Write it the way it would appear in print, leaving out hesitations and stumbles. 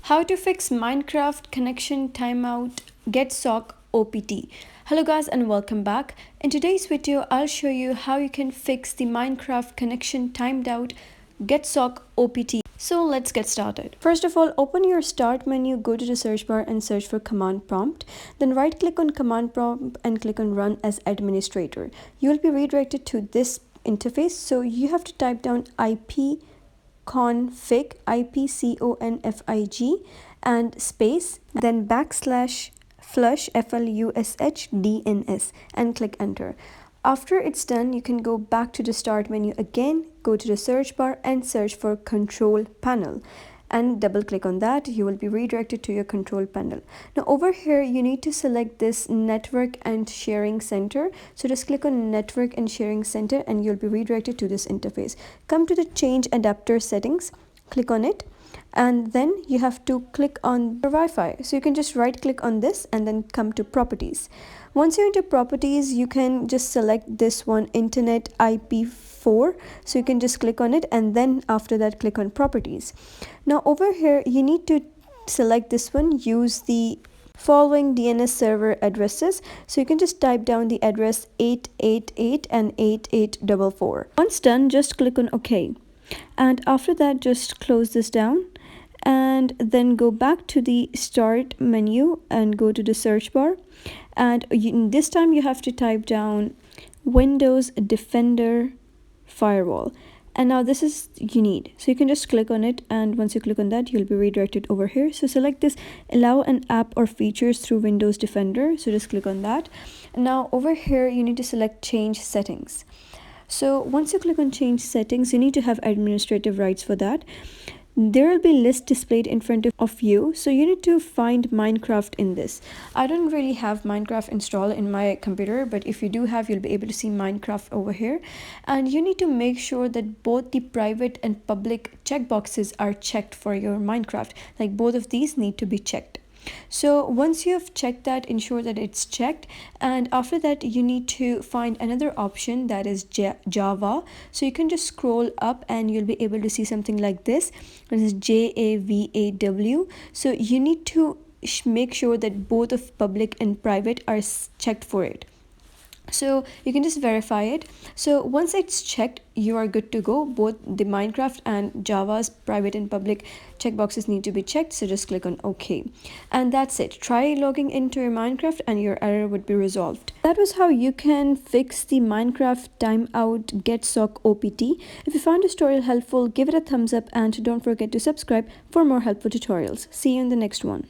How to fix Minecraft connection timeout Getsockopt. Hello guys and welcome back. In today's video I'll show you how you can fix the Minecraft connection timed out Getsockopt. So let's get started. First of all, open your start menu, go to the search bar and search for command prompt. Then right click on command prompt and click on run as administrator. You will be redirected to this interface, so you have to type down ipconfig and space, then backslash flush FLUSH and click enter. After it's done, you can go back to the start menu again, go to the search bar and search for control panel and double click on that. You will be redirected to your control panel. Now over here you need to select this network and sharing center, so just click on network and sharing center and you'll be redirected to this interface. Come to the change adapter settings, click on it, and then you have to click on your Wi-Fi, so you can just right click on this and then come to properties. Once you're into properties, you can just select this one, internet IP4, so you can just click on it and then after that click on properties. Now over here you need to select this one, use the following DNS server addresses, so you can just type down the address 888 and 8844. Once done, just click on OK, and after that just close this down and then go back to the start menu and go to the search bar, and this time you have to type down Windows Defender Firewall, and now this is you need, so you can just click on it, and once you click on that you'll be redirected over here. So select this allow an app or features through Windows Defender, so just click on that. Now over here you need to select change settings. So once you click on change settings, you need to have administrative rights for that. There will be list displayed in front of you, so you need to find Minecraft in this. I don't really have Minecraft installed in my computer, but if you do have, you'll be able to see Minecraft over here. And you need to make sure that both the private and public checkboxes are checked for your Minecraft. Like both of these need to be checked. So once you have checked that, ensure that it's checked, and after that you need to find another option, that is Java. So you can just scroll up and you'll be able to see something like this. This is JAVAW. So you need to make sure that both of public and private are checked for it. So you can just verify it. So once it's checked, you are good to go. Both the Minecraft and Java's private and public checkboxes need to be checked, so just click on OK, and that's it. Try logging into your Minecraft and your error would be resolved. That was how you can fix the Minecraft timeout Getsockopt. If you found this tutorial helpful, give it a thumbs up and don't forget to subscribe for more helpful tutorials. See you in the next one.